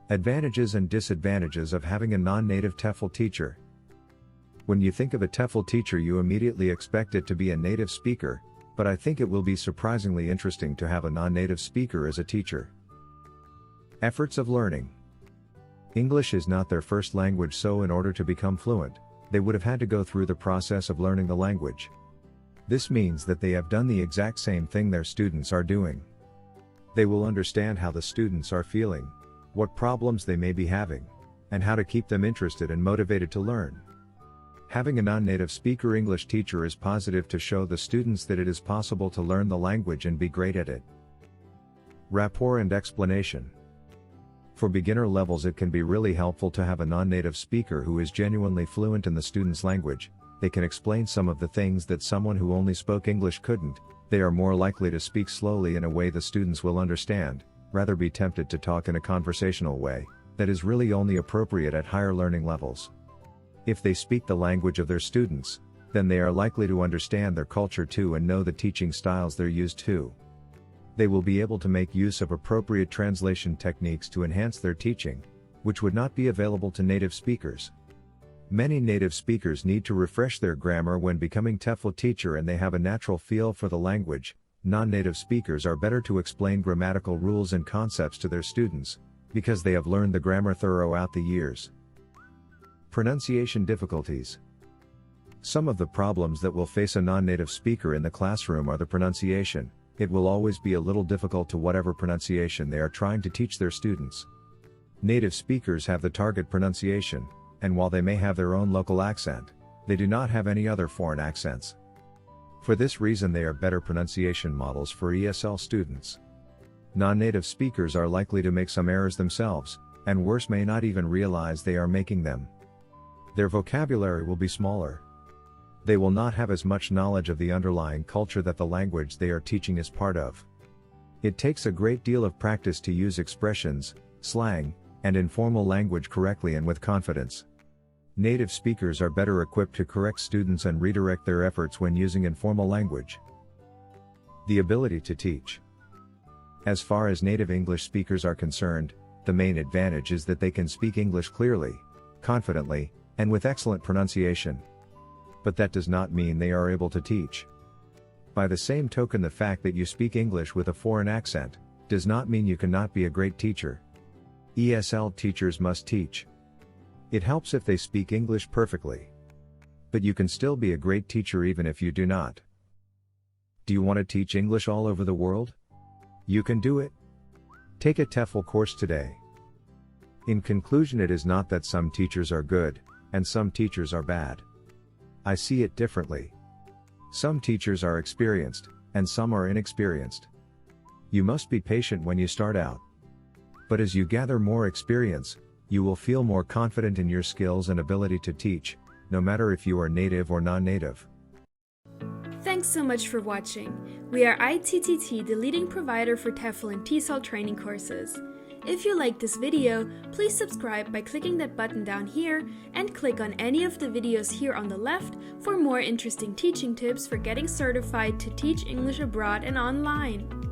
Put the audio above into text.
Advantages and disadvantages of having a non-native TEFL teacher. When you think of a TEFL teacher, you immediately expect it to be a native speaker, but I think it will be surprisingly interesting to have a non-native speaker as a teacher. Efforts of learning. English is not their first language, so in order to become fluent, they would have had to go through the process of learning the language. This means that they have done the exact same thing their students are doing. They will understand how the students are feeling, what problems they may be having, and how to keep them interested and motivated to learn. Having a non-native speaker English teacher is positive to show the students that it is possible to learn the language and be great at it. Rapport and explanation. For beginner levels, it can be really helpful to have a non-native speaker who is genuinely fluent in the student's language. They can explain some of the things that someone who only spoke English couldn't. They are more likely to speak slowly in a way the students will understand, rather be tempted to talk in a conversational way that is really only appropriate at higher learning levels. If they speak the language of their students, then they are likely to understand their culture too and know the teaching styles they're used to. They will be able to make use of appropriate translation techniques to enhance their teaching, which would not be available to native speakers. Many native speakers need to refresh their grammar when becoming TEFL teacher, and they have a natural feel for the language. Non-native speakers are better to explain grammatical rules and concepts to their students, because they have learned the grammar throughout the years. Pronunciation difficulties. Some of the problems that will face a non-native speaker in the classroom are the pronunciation. It will always be a little difficult to whatever pronunciation they are trying to teach their students. Native speakers have the target pronunciation, and while they may have their own local accent, they do not have any other foreign accents. For this reason, they are better pronunciation models for ESL students. Non-native speakers are likely to make some errors themselves, and worse, may not even realize they are making them. Their vocabulary will be smaller. They will not have as much knowledge of the underlying culture that the language they are teaching is part of. It takes a great deal of practice to use expressions, slang, and informal language correctly and with confidence. Native speakers are better equipped to correct students and redirect their efforts when using informal language. The ability to teach. As far as native English speakers are concerned, the main advantage is that they can speak English clearly, confidently, and with excellent pronunciation. But that does not mean they are able to teach. By the same token, the fact that you speak English with a foreign accent does not mean you cannot be a great teacher. ESL teachers must teach. It helps if they speak English perfectly. But you can still be a great teacher even if you do not. Do you want to teach English all over the world? You can do it. Take a TEFL course today. In conclusion, it is not that some teachers are good, and some teachers are bad. I see it differently. Some teachers are experienced, and some are inexperienced. You must be patient when you start out. But as you gather more experience, you will feel more confident in your skills and ability to teach, no matter if you are native or non-native. Thanks so much for watching. We are ITTT, the leading provider for TEFL and TESOL training courses. If you like this video, please subscribe by clicking that button down here and click on any of the videos here on the left for more interesting teaching tips for getting certified to teach English abroad and online.